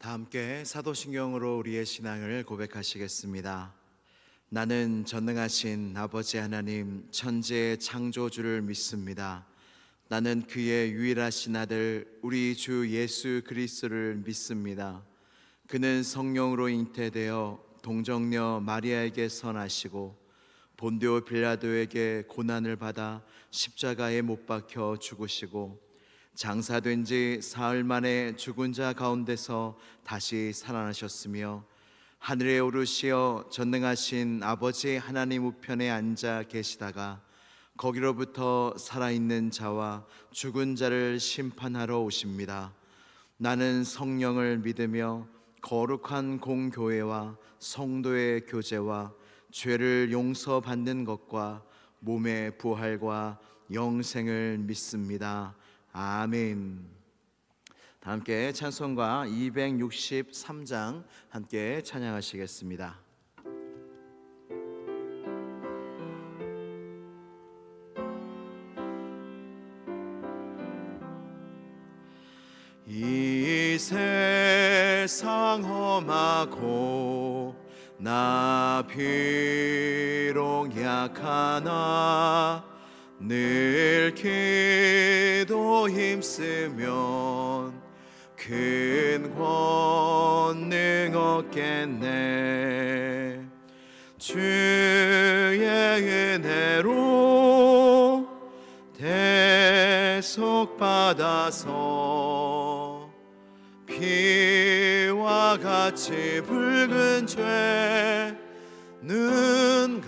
다 함께 사도신경으로 우리의 신앙을 고백하시겠습니다. 나는 전능하신 아버지 하나님 천지의 창조주를 믿습니다. 나는 그의 유일하신 아들 우리 주 예수 그리스도를 믿습니다. 그는 성령으로 잉태되어 동정녀 마리아에게 선하시고 본디오 빌라도에게 고난을 받아 십자가에 못 박혀 죽으시고 장사된 지 사흘 만에 죽은 자 가운데서 다시 살아나셨으며 하늘에 오르시어 전능하신 아버지 하나님 우편에 앉아 계시다가 거기로부터 살아있는 자와 죽은 자를 심판하러 오십니다. 나는 성령을 믿으며 거룩한 공교회와 성도의 교제와 죄를 용서받는 것과 몸의 부활과 영생을 믿습니다. 아멘. 다 함께 찬송가 263장 함께 찬양하시겠습니다. 이 세상 험하고 나 비록 약하나 늘 기도 힘쓰면 큰 권능 얻겠네. 주의 은혜로 대속받아서 피와 같이 붉은 죄는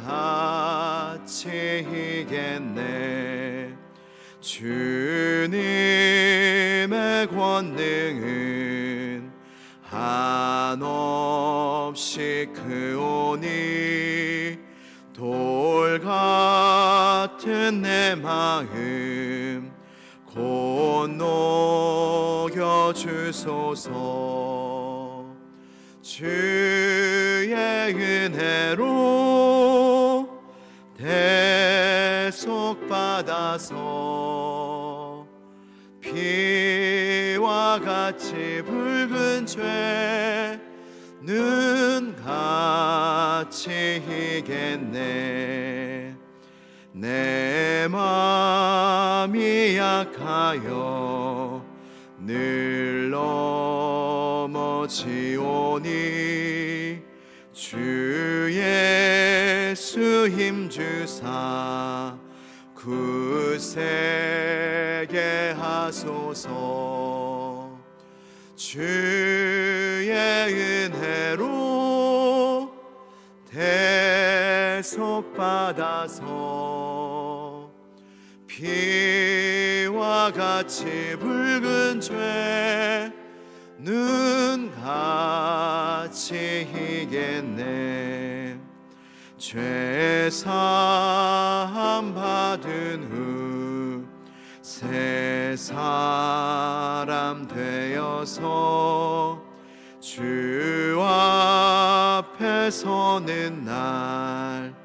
같이 이겠네. 주님의 권능은 한없이 크오니 돌 같은 내 마음 곧 녹여 주소서. 주의 은혜로 대속받아서 피와 같이 붉은 죄는 같이 이겠네. 내 맘이 약하여 늘 넘어지오니 주 예수 힘주사 굳세게 하소서. 주의 은혜로 대속받아서 피와 같이 붉은 죄는 같이 이겠네. 죄사함 받은 후 새 사람 되어서 주 앞에 서는 날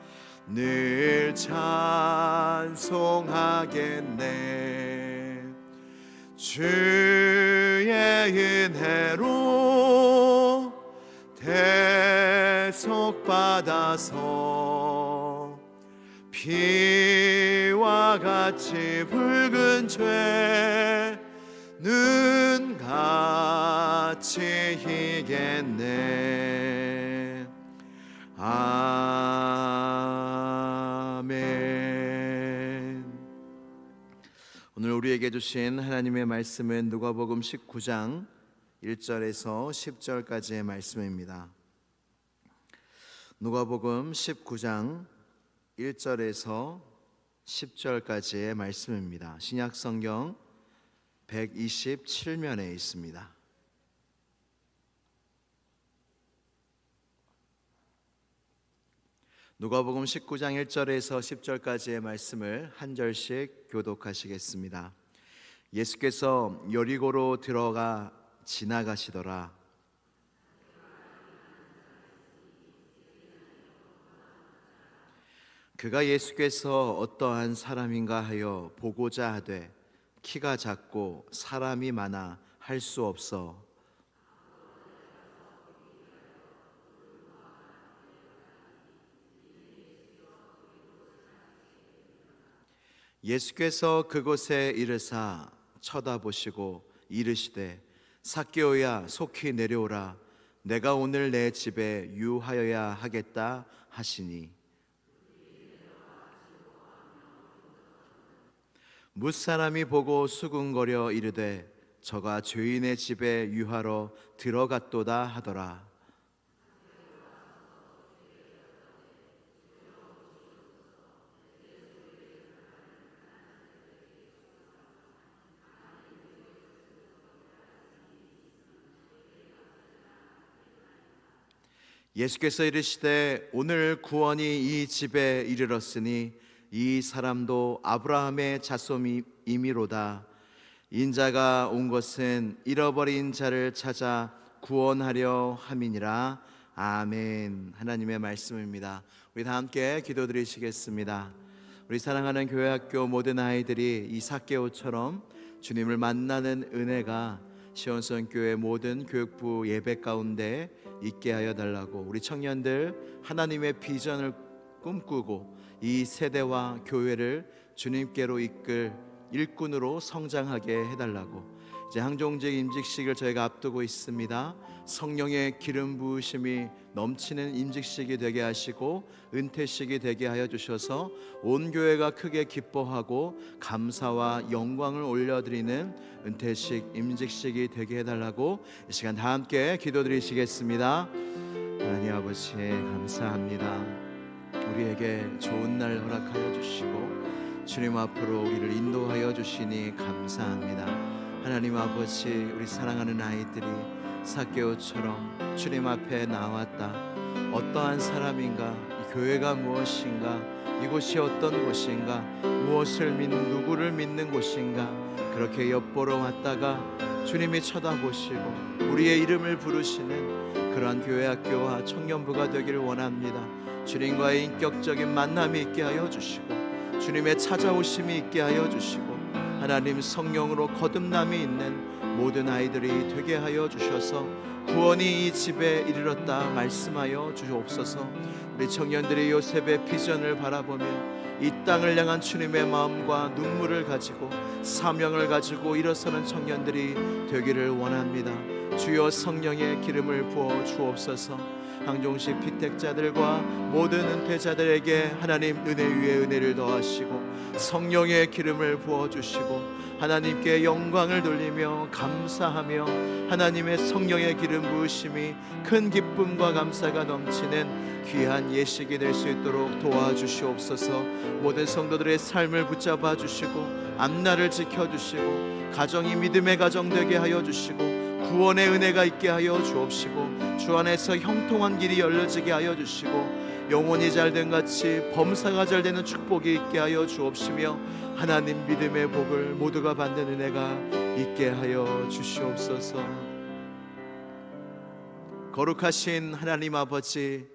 늘 찬송하겠네. 주의 은혜로 대속받아서 피와 같이 붉은 죄는 같이 이겠네. 아멘. 오늘 우리에게 주신 하나님의 말씀은 누가복음 19장 1절에서 10절까지의 말씀입니다. 누가복음 19장 1절에서 10절까지의 말씀입니다. 신약성경 127면에 있습니다. 누가복음 19장 1절에서 10절까지의 말씀을 한 절씩 교독하시겠습니다. 예수께서 여리고로 들어가 지나가시더라. 그가 예수께서 어떠한 사람인가 하여 보고자 하되 키가 작고 사람이 많아 할 수 없어 예수께서 그곳에 이르사 쳐다보시고 이르시되 삭개오야 속히 내려오라 내가 오늘 내 집에 유하여야 하겠다 하시니 뭇사람이 보고 수군거려 이르되 저가 죄인의 집에 유하러 들어갔도다 하더라. 예수께서 이르시되 오늘 구원이 이 집에 이르렀으니 이 사람도 아브라함의 자손이미로다. 인자가 온 것은 잃어버린 자를 찾아 구원하려 함이니라. 아멘. 하나님의 말씀입니다. 우리 다 함께 기도드리시겠습니다. 우리 사랑하는 교회학교 모든 아이들이 이 삭개오처럼 주님을 만나는 은혜가 시온성교회 모든 교육부 예배 가운데 있게 하여 달라고, 우리 청년들 하나님의 비전을 꿈꾸고 이 세대와 교회를 주님께로 이끌 일꾼으로 성장하게 해달라고, 이제 항종직 임직식을 저희가 앞두고 있습니다. 성령의 기름 부으심이 넘치는 임직식이 되게 하시고 은퇴식이 되게 하여 주셔서 온 교회가 크게 기뻐하고 감사와 영광을 올려드리는 은퇴식 임직식이 되게 해달라고 이 시간 다 함께 기도드리시겠습니다. 하나님 아버지 감사합니다. 우리에게 좋은 날 허락하여 주시고 주님 앞으로 우리를 인도하여 주시니 감사합니다. 하나님 아버지, 우리 사랑하는 아이들이 삭개오처럼 주님 앞에 나왔다. 어떠한 사람인가, 이 교회가 무엇인가, 이곳이 어떤 곳인가, 무엇을 믿는, 누구를 믿는 곳인가, 그렇게 엿보러 왔다가 주님이 쳐다보시고 우리의 이름을 부르시는 그러한 교회학교와 청년부가 되기를 원합니다. 주님과의 인격적인 만남이 있게 하여 주시고 주님의 찾아오심이 있게 하여 주시고 하나님 성령으로 거듭남이 있는 모든 아이들이 되게 하여 주셔서 구원이 이 집에 이르렀다 말씀하여 주옵소서. 우리 청년들이 요셉의 비전을 바라보며 이 땅을 향한 주님의 마음과 눈물을 가지고 사명을 가지고 일어서는 청년들이 되기를 원합니다. 주여 성령의 기름을 부어 주옵소서. 항종식 피택자들과 모든 은퇴자들에게 하나님 은혜 위에 은혜를 더하시고 성령의 기름을 부어주시고 하나님께 영광을 돌리며 감사하며 하나님의 성령의 기름 부으심이 큰 기쁨과 감사가 넘치는 귀한 예식이 될 수 있도록 도와주시옵소서. 모든 성도들의 삶을 붙잡아 주시고 앞날을 지켜주시고 가정이 믿음의 가정 되게 하여 주시고 구원의 은혜가 있게 하여 주옵시고 주 안에서 형통한 길이 열려지게 하여 주시고 영혼이 잘된 같이 범사가 잘되는 축복이 있게 하여 주옵시며 하나님 믿음의 복을 모두가 받는 은혜가 있게 하여 주시옵소서. 거룩하신 하나님 아버지,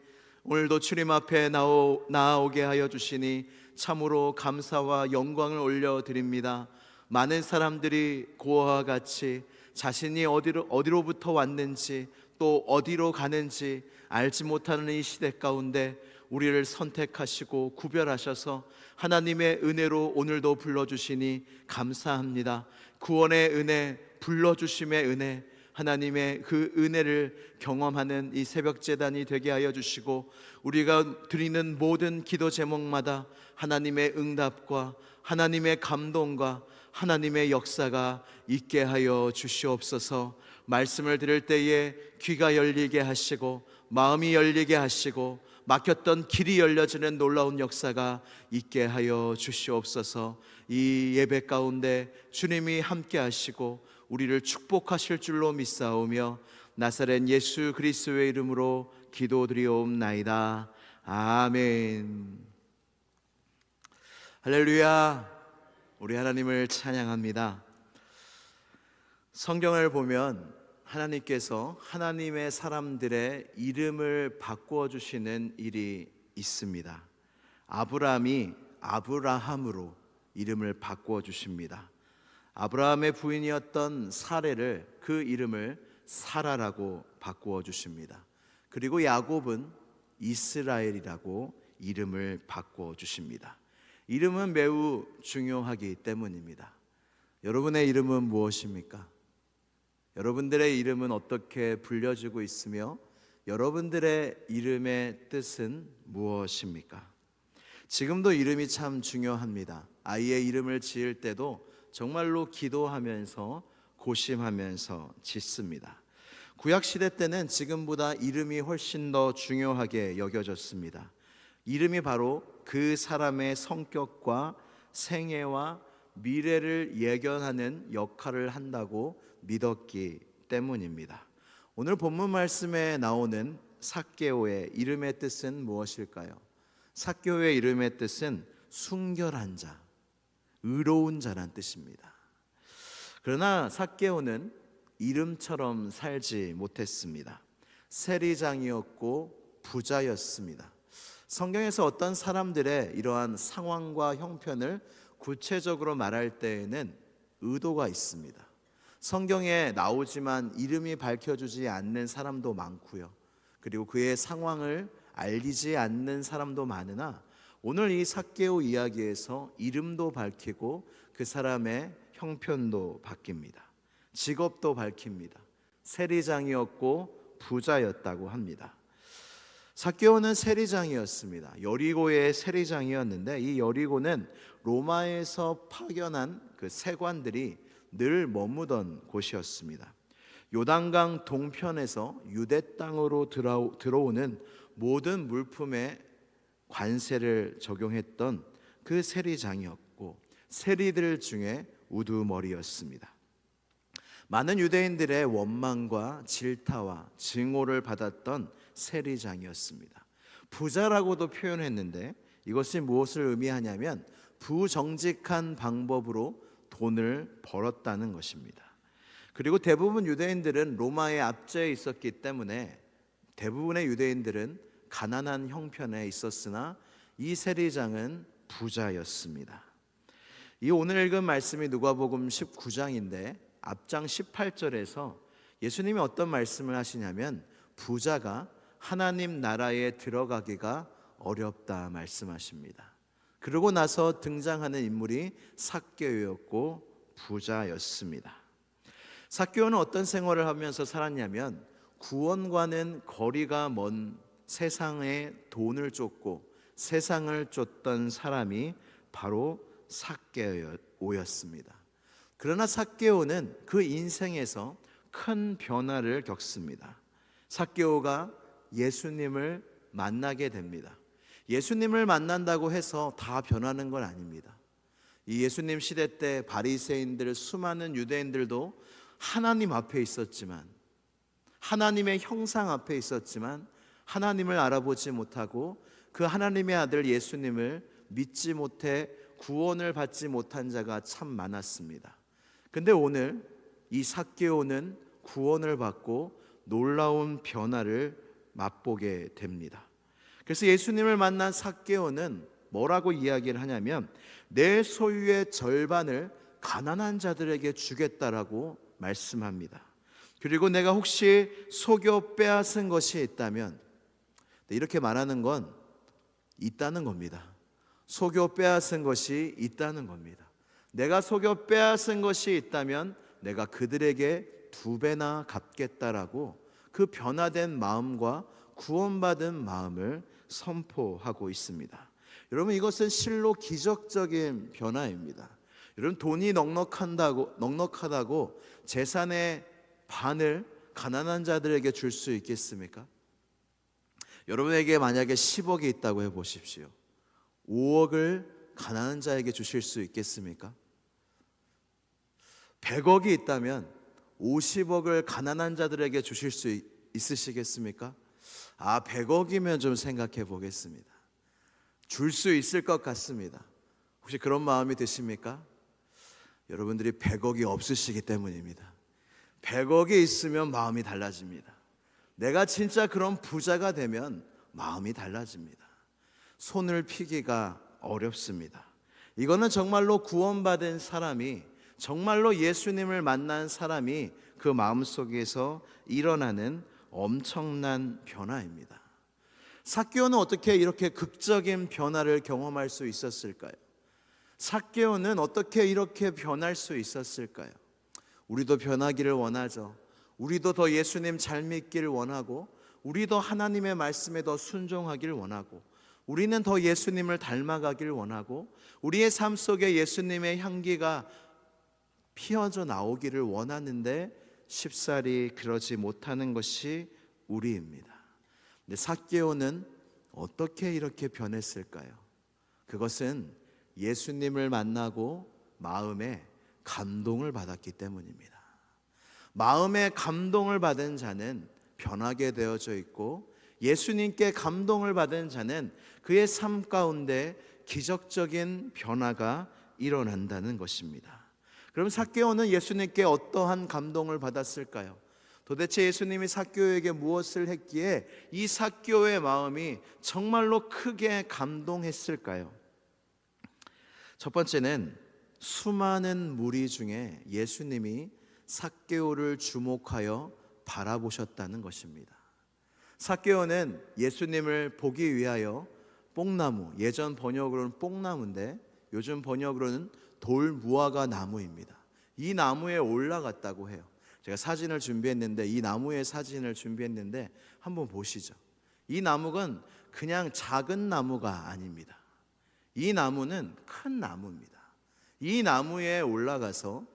오늘도 주님 앞에 나아오게 하여 주시니 참으로 감사와 영광을 올려드립니다. 많은 사람들이 고아와 같이 자신이 어디로부터 왔는지 또 어디로 가는지 알지 못하는 이 시대 가운데 우리를 선택하시고 구별하셔서 하나님의 은혜로 오늘도 불러주시니 감사합니다. 구원의 은혜, 불러주심의 은혜, 하나님의 그 은혜를 경험하는 이 새벽제단이 되게 하여 주시고 우리가 드리는 모든 기도 제목마다 하나님의 응답과 하나님의 감동과 하나님의 역사가 있게 하여 주시옵소서. 말씀을 들을 때에 귀가 열리게 하시고 마음이 열리게 하시고 막혔던 길이 열려지는 놀라운 역사가 있게 하여 주시옵소서. 이 예배 가운데 주님이 함께 하시고 우리를 축복하실 줄로 믿사오며 나사렛 예수 그리스도의 이름으로 기도드리옵나이다. 아멘. 할렐루야. 우리 하나님을 찬양합니다. 성경을 보면 하나님께서 하나님의 사람들의 이름을 바꾸어 주시는 일이 있습니다. 아브라함이 아브라함으로 이름을 바꾸어 주십니다. 아브라함의 부인이었던 사레를 그 이름을 사라라고 바꾸어 주십니다. 그리고 야곱은 이스라엘이라고 이름을 바꾸어 주십니다. 이름은 매우 중요하기 때문입니다. 여러분의 이름은 무엇입니까? 여러분들의 이름은 어떻게 불려지고 있으며 여러분들의 이름의 뜻은 무엇입니까? 지금도 이름이 참 중요합니다. 아이의 이름을 지을 때도 정말로 기도하면서 고심하면서 짓습니다. 구약시대 때는 지금보다 이름이 훨씬 더 중요하게 여겨졌습니다. 이름이 바로 그 사람의 성격과 생애와 미래를 예견하는 역할을 한다고 믿었기 때문입니다. 오늘 본문 말씀에 나오는 삭개오의 이름의 뜻은 무엇일까요? 삭개오의 이름의 뜻은 순결한 자, 의로운 자란 뜻입니다. 그러나 삭개오는 이름처럼 살지 못했습니다. 세리장이었고 부자였습니다. 성경에서 어떤 사람들의 이러한 상황과 형편을 구체적으로 말할 때에는 의도가 있습니다. 성경에 나오지만 이름이 밝혀주지 않는 사람도 많고요. 그리고 그의 상황을 알리지 않는 사람도 많으나 오늘 이 삭개오 이야기에서 이름도 밝히고 그 사람의 형편도 바뀝니다. 직업도 밝힙니다. 세리장이었고 부자였다고 합니다. 삭개오는 세리장이었습니다. 여리고의 세리장이었는데 이 여리고는 로마에서 파견한 그 세관들이 늘 머무던 곳이었습니다. 요단강 동편에서 유대 땅으로 들어오는 모든 물품에 관세를 적용했던 그 세리장이었고 세리들 중에 우두머리였습니다. 많은 유대인들의 원망과 질타와 증오를 받았던 세리장이었습니다. 부자라고도 표현했는데 이것이 무엇을 의미하냐면 부정직한 방법으로 돈을 벌었다는 것입니다. 그리고 대부분 유대인들은 로마의 압제에 있었기 때문에 대부분의 유대인들은 가난한 형편에 있었으나 이 세리장은 부자였습니다. 이 오늘 읽은 말씀이 누가복음 19장인데 앞장 18절에서 예수님이 어떤 말씀을 하시냐면 부자가 하나님 나라에 들어가기가 어렵다 말씀하십니다. 그러고 나서 등장하는 인물이 삭개오였고 부자였습니다. 삭개오는 어떤 생활을 하면서 살았냐면 구원과는 거리가 먼 세상에 돈을 쫓고 세상을 쫓던 사람이 바로 삭개오였습니다. 그러나 삭개오는 그 인생에서 큰 변화를 겪습니다. 삭개오가 예수님을 만나게 됩니다. 예수님을 만난다고 해서 다 변하는 건 아닙니다. 이 예수님 시대 때 바리새인들 수많은 유대인들도 하나님 앞에 있었지만 하나님의 형상 앞에 있었지만 하나님을 알아보지 못하고 그 하나님의 아들 예수님을 믿지 못해 구원을 받지 못한 자가 참 많았습니다. 근데 오늘 이 삭개오는 구원을 받고 놀라운 변화를 맛보게 됩니다. 그래서 예수님을 만난 삭개오는 뭐라고 이야기를 하냐면 내 소유의 절반을 가난한 자들에게 주겠다라고 말씀합니다. 그리고 내가 혹시 속여 빼앗은 것이 있다면 이렇게 말하는 건 있다는 겁니다. 속여 빼앗은 것이 있다는 겁니다. 내가 속여 빼앗은 것이 있다면 내가 그들에게 2배나 갚겠다라고 그 변화된 마음과 구원받은 마음을 선포하고 있습니다. 여러분 이것은 실로 기적적인 변화입니다. 여러분 돈이 넉넉하다고 재산의 반을 가난한 자들에게 줄 수 있겠습니까? 여러분에게 만약에 10억이 있다고 해보십시오. 5억을 가난한 자에게 주실 수 있겠습니까? 100억이 있다면 50억을 가난한 자들에게 주실 수 있으시겠습니까? 100억이면 좀 생각해 보겠습니다. 줄 수 있을 것 같습니다. 혹시 그런 마음이 드십니까? 여러분들이 100억이 없으시기 때문입니다. 100억이 있으면 마음이 달라집니다. 내가 진짜 그런 부자가 되면 마음이 달라집니다. 손을 피기가 어렵습니다. 이거는 정말로 구원받은 사람이, 정말로 예수님을 만난 사람이 그 마음속에서 일어나는 엄청난 변화입니다. 삭개오는 어떻게 이렇게 극적인 변화를 경험할 수 있었을까요? 삭개오는 어떻게 이렇게 변할 수 있었을까요? 우리도 변하기를 원하죠. 우리도 더 예수님 잘 믿기를 원하고, 우리도 하나님의 말씀에 더 순종하기를 원하고, 우리는 더 예수님을 닮아가기를 원하고, 우리의 삶 속에 예수님의 향기가 피어져 나오기를 원하는데 쉽사리 그러지 못하는 것이 우리입니다. 근데 삭개오는 어떻게 이렇게 변했을까요? 그것은 예수님을 만나고 마음에 감동을 받았기 때문입니다. 마음에 감동을 받은 자는 변하게 되어져 있고, 예수님께 감동을 받은 자는 그의 삶 가운데 기적적인 변화가 일어난다는 것입니다. 그럼 삭개오는 예수님께 어떠한 감동을 받았을까요? 도대체 예수님이 삭개오에게 무엇을 했기에 이 삭개오의 마음이 정말로 크게 감동했을까요? 첫 번째는 수많은 무리 중에 예수님이 삭개오를 주목하여 바라보셨다는 것입니다. 삭개오는 예수님을 보기 위하여 뽕나무, 예전 번역으로는 뽕나무인데 요즘 번역으로는 돌무화과 나무입니다. 이 나무에 올라갔다고 해요. 제가 사진을 준비했는데, 이 나무의 사진을 준비했는데 한번 보시죠. 이 나무는 그냥 작은 나무가 아닙니다. 이 나무는 큰 나무입니다. 이 나무에 올라가서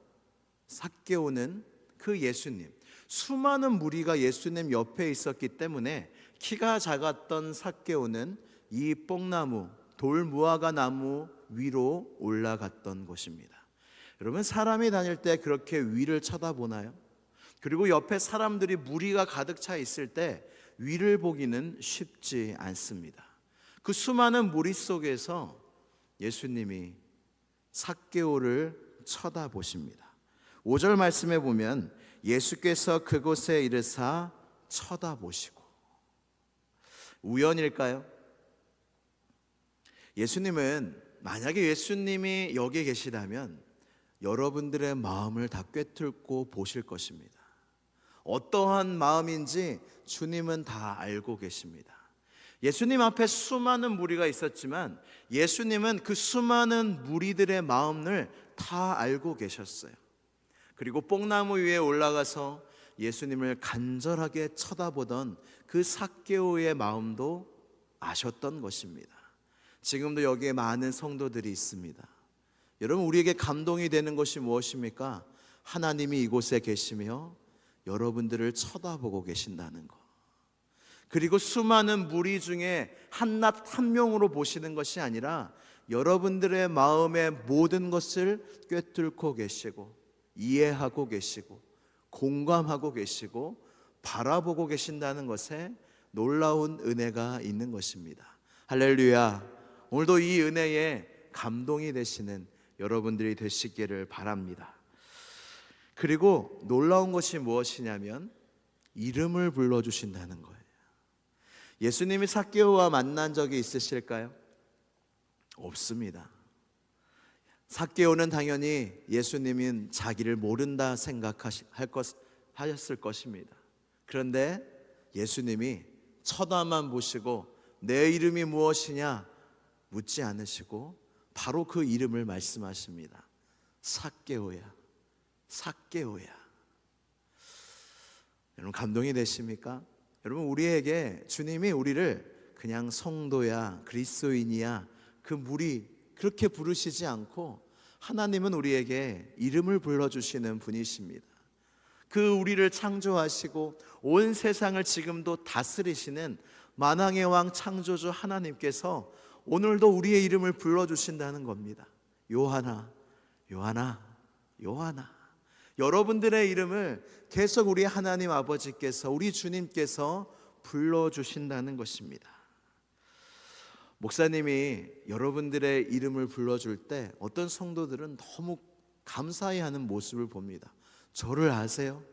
삭개오는 그 예수님, 수많은 무리가 예수님 옆에 있었기 때문에 키가 작았던 삭개오는 이 뽕나무, 돌무화과 나무 위로 올라갔던 것입니다. 여러분, 사람이 다닐 때 그렇게 위를 쳐다보나요? 그리고 옆에 사람들이 무리가 가득 차 있을 때 위를 보기는 쉽지 않습니다. 그 수많은 무리 속에서 예수님이 삭개오를 쳐다보십니다. 5절 말씀에 보면 예수께서 그곳에 이르사 쳐다보시고. 우연일까요? 예수님은, 만약에 예수님이 여기 계시다면 여러분들의 마음을 다 꿰뚫고 보실 것입니다. 어떠한 마음인지 주님은 다 알고 계십니다. 예수님 앞에 수많은 무리가 있었지만 예수님은 그 수많은 무리들의 마음을 다 알고 계셨어요. 그리고 뽕나무 위에 올라가서 예수님을 간절하게 쳐다보던 그 삭개오의 마음도 아셨던 것입니다. 지금도 여기에 많은 성도들이 있습니다. 여러분, 우리에게 감동이 되는 것이 무엇입니까? 하나님이 이곳에 계시며 여러분들을 쳐다보고 계신다는 것. 그리고 수많은 무리 중에 한낱 한 명으로 보시는 것이 아니라 여러분들의 마음의 모든 것을 꿰뚫고 계시고, 이해하고 계시고, 공감하고 계시고, 바라보고 계신다는 것에 놀라운 은혜가 있는 것입니다. 할렐루야. 오늘도 이 은혜에 감동이 되시는 여러분들이 되시기를 바랍니다. 그리고 놀라운 것이 무엇이냐면 이름을 불러주신다는 거예요. 예수님이 삭개오와 만난 적이 있으실까요? 없습니다. 삭개오는 당연히 예수님은 자기를 모른다 생각하셨을 것입니다. 그런데 예수님이 쳐다만 보시고 내 이름이 무엇이냐 묻지 않으시고 바로 그 이름을 말씀하십니다. 삭개오야, 삭개오야. 여러분, 감동이 되십니까? 여러분, 우리에게 주님이 우리를 그냥 성도야, 그리스도인이야, 그 무리 그렇게 부르시지 않고 하나님은 우리에게 이름을 불러주시는 분이십니다. 그 우리를 창조하시고 온 세상을 지금도 다스리시는 만왕의 왕 창조주 하나님께서 오늘도 우리의 이름을 불러주신다는 겁니다. 요하나, 요하나, 요하나. 여러분들의 이름을 계속 우리 하나님 아버지께서, 우리 주님께서 불러주신다는 것입니다. 목사님이 여러분들의 이름을 불러줄 때 어떤 성도들은 너무 감사해하는 모습을 봅니다. 저를 아세요?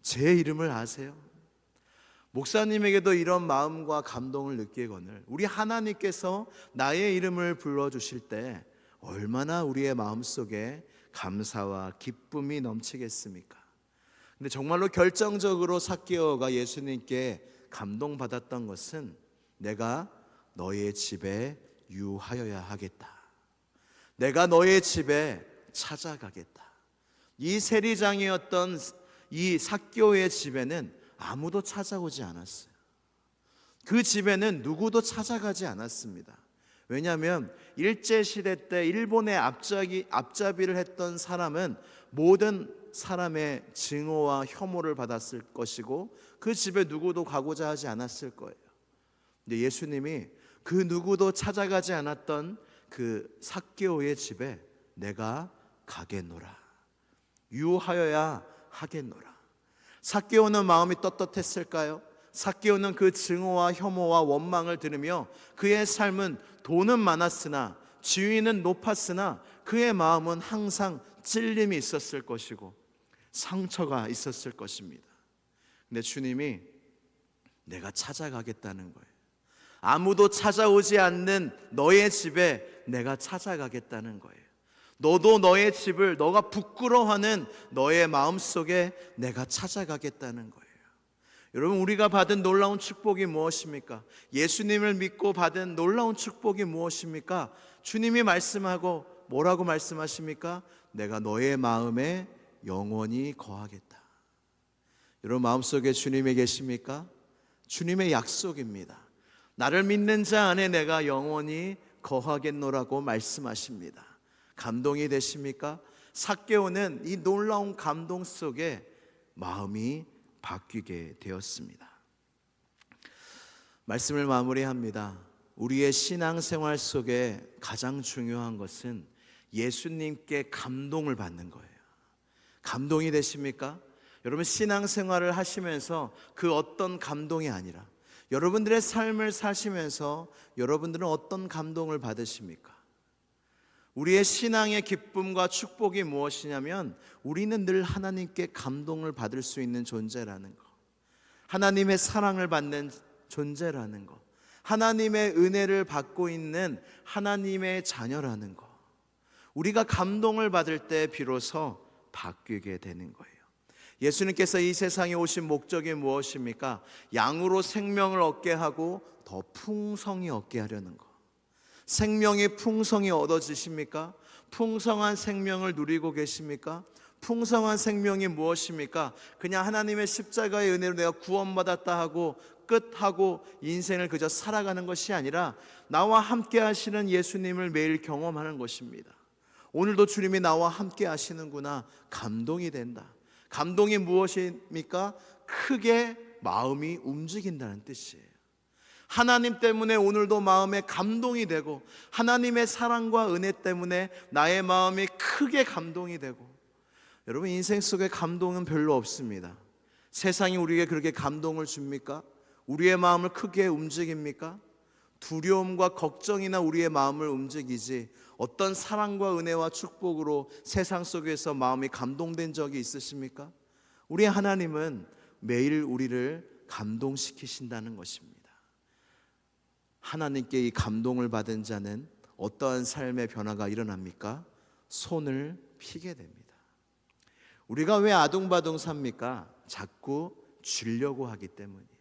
제 이름을 아세요? 목사님에게도 이런 마음과 감동을 느끼거늘 우리 하나님께서 나의 이름을 불러주실 때 얼마나 우리의 마음속에 감사와 기쁨이 넘치겠습니까? 근데 정말로 결정적으로 삭개오가 예수님께 감동받았던 것은 내가 너의 집에 유하여야 하겠다. 내가 너의 집에 찾아가겠다. 이 세리장이었던 이 삭개오의 집에는 아무도 찾아오지 않았어요. 그 집에는 누구도 찾아가지 않았습니다. 왜냐하면 일제시대 때 일본의 앞잡이를 했던 사람은 모든 사람의 증오와 혐오를 받았을 것이고 그 집에 누구도 가고자 하지 않았을 거예요. 근데 예수님이 그 누구도 찾아가지 않았던 그 삭개오의 집에 내가 가겠노라, 유하여야 하겠노라. 삭개오는 마음이 떳떳했을까요? 삭개오는 그 증오와 혐오와 원망을 들으며 그의 삶은 돈은 많았으나 지위는 높았으나 그의 마음은 항상 찔림이 있었을 것이고 상처가 있었을 것입니다. 근데 주님이 내가 찾아가겠다는 거예요. 아무도 찾아오지 않는 너의 집에 내가 찾아가겠다는 거예요. 너도 너의 집을 너가 부끄러워하는 너의 마음속에 내가 찾아가겠다는 거예요. 여러분, 우리가 받은 놀라운 축복이 무엇입니까? 예수님을 믿고 받은 놀라운 축복이 무엇입니까? 주님이 말씀하고 뭐라고 말씀하십니까? 내가 너의 마음에 영원히 거하겠다. 여러분, 마음속에 주님이 계십니까? 주님의 약속입니다. 나를 믿는 자 안에 내가 영원히 거하겠노라고 말씀하십니다. 감동이 되십니까? 삭개오는 이 놀라운 감동 속에 마음이 바뀌게 되었습니다. 말씀을 마무리합니다. 우리의 신앙생활 속에 가장 중요한 것은 예수님께 감동을 받는 거예요. 감동이 되십니까? 여러분, 신앙생활을 하시면서 그 어떤 감동이 아니라 여러분들의 삶을 사시면서 여러분들은 어떤 감동을 받으십니까? 우리의 신앙의 기쁨과 축복이 무엇이냐면 우리는 늘 하나님께 감동을 받을 수 있는 존재라는 것, 하나님의 사랑을 받는 존재라는 것, 하나님의 은혜를 받고 있는 하나님의 자녀라는 것, 우리가 감동을 받을 때 비로소 바뀌게 되는 거예요. 예수님께서 이 세상에 오신 목적이 무엇입니까? 양으로 생명을 얻게 하고 더 풍성히 얻게 하려는 것. 생명이 풍성히 얻어지십니까? 풍성한 생명을 누리고 계십니까? 풍성한 생명이 무엇입니까? 그냥 하나님의 십자가의 은혜로 내가 구원받았다 하고 끝하고 인생을 그저 살아가는 것이 아니라 나와 함께 하시는 예수님을 매일 경험하는 것입니다. 오늘도 주님이 나와 함께 하시는구나, 감동이 된다. 감동이 무엇입니까? 크게 마음이 움직인다는 뜻이에요. 하나님 때문에 오늘도 마음에 감동이 되고 하나님의 사랑과 은혜 때문에 나의 마음이 크게 감동이 되고, 여러분, 인생 속에 감동은 별로 없습니다. 세상이 우리에게 그렇게 감동을 줍니까? 우리의 마음을 크게 움직입니까? 두려움과 걱정이나 우리의 마음을 움직이지 어떤 사랑과 은혜와 축복으로 세상 속에서 마음이 감동된 적이 있으십니까? 우리 하나님은 매일 우리를 감동시키신다는 것입니다. 하나님께 이 감동을 받은 자는 어떠한 삶의 변화가 일어납니까? 손을 피게 됩니다. 우리가 왜 아둥바둥 삽니까? 자꾸 주려고 하기 때문이에요.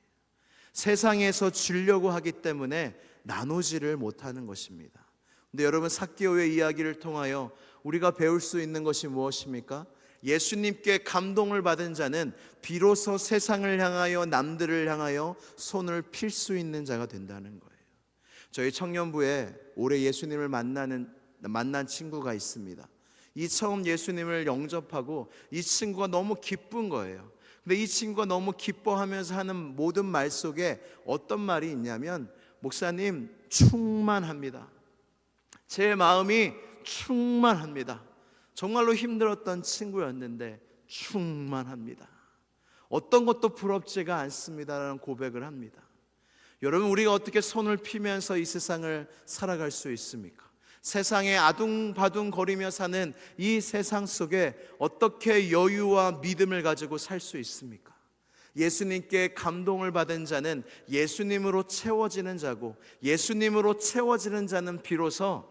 세상에서 주려고 하기 때문에 나누지를 못하는 것입니다. 근데 여러분, 삭개오의 이야기를 통하여 우리가 배울 수 있는 것이 무엇입니까? 예수님께 감동을 받은 자는 비로소 세상을 향하여 남들을 향하여 손을 필 수 있는 자가 된다는 거예요. 저희 청년부에 올해 예수님을 만난 친구가 있습니다. 이 처음 예수님을 영접하고 이 친구가 너무 기쁜 거예요. 근데 이 친구가 너무 기뻐하면서 하는 모든 말 속에 어떤 말이 있냐면, 목사님, 충만합니다. 제 마음이 충만합니다. 정말로 힘들었던 친구였는데 충만합니다. 어떤 것도 부럽지가 않습니다라는 고백을 합니다. 여러분, 우리가 어떻게 손을 피면서 이 세상을 살아갈 수 있습니까? 세상에 아둥바둥 거리며 사는 이 세상 속에 어떻게 여유와 믿음을 가지고 살 수 있습니까? 예수님께 감동을 받은 자는 예수님으로 채워지는 자고, 예수님으로 채워지는 자는 비로소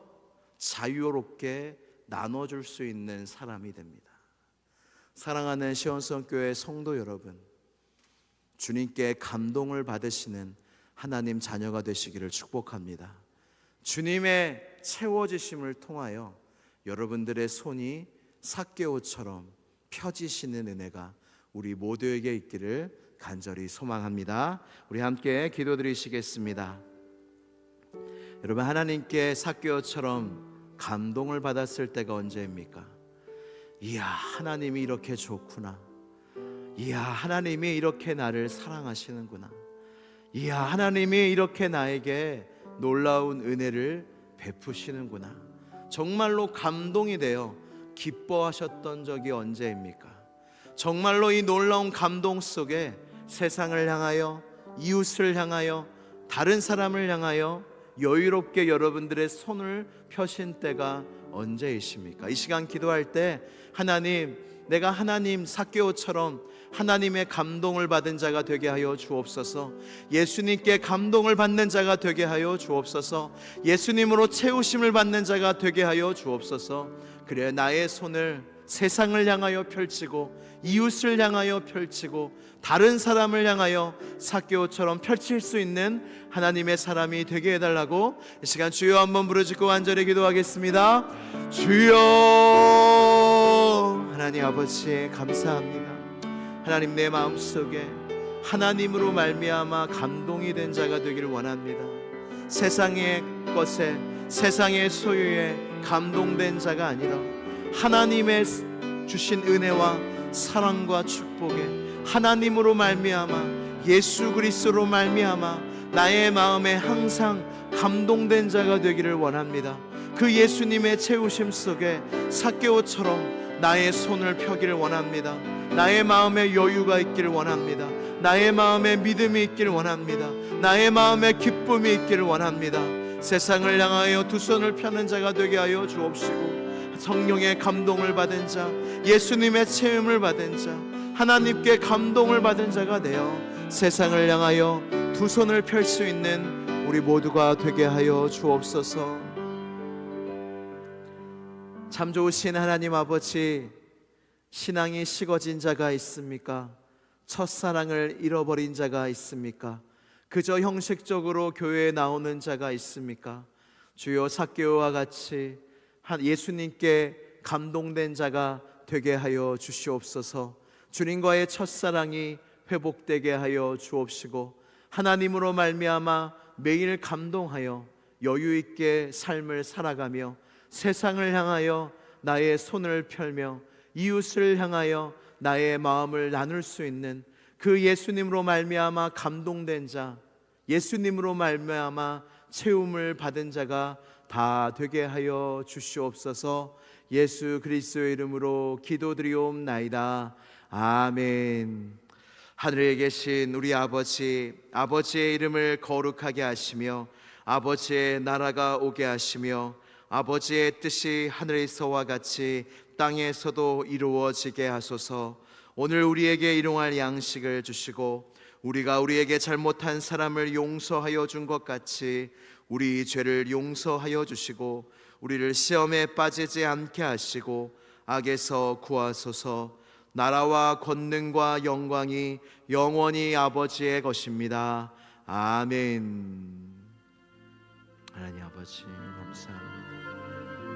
자유롭게 나눠줄 수 있는 사람이 됩니다. 사랑하는 시온성교회 성도 여러분, 주님께 감동을 받으시는 하나님 자녀가 되시기를 축복합니다. 주님의 채워지심을 통하여 여러분들의 손이 삭개오처럼 펴지시는 은혜가 우리 모두에게 있기를 간절히 소망합니다. 우리 함께 기도드리시겠습니다. 여러분, 하나님께 삭개오처럼 감동을 받았을 때가 언제입니까? 이야, 하나님이 이렇게 좋구나. 이야, 하나님이 이렇게 나를 사랑하시는구나. 이야, 하나님이 이렇게 나에게 놀라운 은혜를 베푸시는구나. 정말로 감동이 되어 기뻐하셨던 적이 언제입니까? 정말로 이 놀라운 감동 속에 세상을 향하여, 이웃을 향하여, 다른 사람을 향하여 여유롭게 여러분들의 손을 펴신 때가 언제이십니까? 이 시간 기도할 때 하나님, 내가 하나님 삭개오처럼 하나님의 감동을 받은 자가 되게 하여 주옵소서. 예수님께 감동을 받는 자가 되게 하여 주옵소서. 예수님으로 채우심을 받는 자가 되게 하여 주옵소서. 그래 나의 손을 세상을 향하여 펼치고 이웃을 향하여 펼치고 다른 사람을 향하여 삭개오처럼 펼칠 수 있는 하나님의 사람이 되게 해달라고 이 시간 주여 한번 부르짖고 간절히 기도하겠습니다. 주여. 하나님 아버지 감사합니다. 하나님, 내 마음속에 하나님으로 말미암아 감동이 된 자가 되기를 원합니다. 세상의 것에, 세상의 소유에 감동된 자가 아니라 하나님의 주신 은혜와 사랑과 축복에 하나님으로 말미암아, 예수 그리스도로 말미암아 나의 마음에 항상 감동된 자가 되기를 원합니다. 그 예수님의 채우심 속에 삭개오처럼 나의 손을 펴기를 원합니다. 나의 마음에 여유가 있기를 원합니다. 나의 마음에 믿음이 있기를 원합니다. 나의 마음에 기쁨이 있기를 원합니다. 세상을 향하여 두 손을 펴는 자가 되게 하여 주옵시고, 성령의 감동을 받은 자, 예수님의 체험을 받은 자, 하나님께 감동을 받은 자가 되어 세상을 향하여 두 손을 펼 수 있는 우리 모두가 되게 하여 주옵소서. 참 좋으신 하나님 아버지, 신앙이 식어진 자가 있습니까? 첫사랑을 잃어버린 자가 있습니까? 그저 형식적으로 교회에 나오는 자가 있습니까? 주여, 삭개오와 같이 예수님께 감동된 자가 되게 하여 주시옵소서. 주님과의 첫사랑이 회복되게 하여 주옵시고, 하나님으로 말미암아 매일 감동하여 여유 있게 삶을 살아가며 세상을 향하여 나의 손을 펼며 이웃을 향하여 나의 마음을 나눌 수 있는 그 예수님으로 말미암아 감동된 자, 예수님으로 말미암아 채움을 받은 자가 다 되게 하여 주시옵소서. 예수 그리스도의 이름으로 기도드리옵나이다. 아멘. 하늘에 계신 우리 아버지, 아버지의 이름을 거룩하게 하시며 아버지의 나라가 오게 하시며 아버지의 뜻이 하늘에서와 같이 땅에서도 이루어지게 하소서. 오늘 우리에게 일용할 양식을 주시고 우리가 우리에게 잘못한 사람을 용서하여 준 것 같이 우리 죄를 용서하여 주시고 우리를 시험에 빠지지 않게 하시고 악에서 구하소서. 나라와 권능과 영광이 영원히 아버지의 것입니다. 아멘. 하나님 아버지 감사합니다.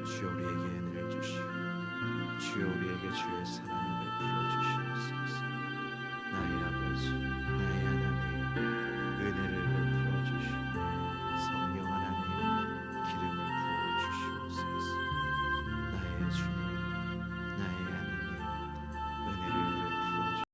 주여, 우리에게 은혜를 주시고 주여, 우리에게 주의 사랑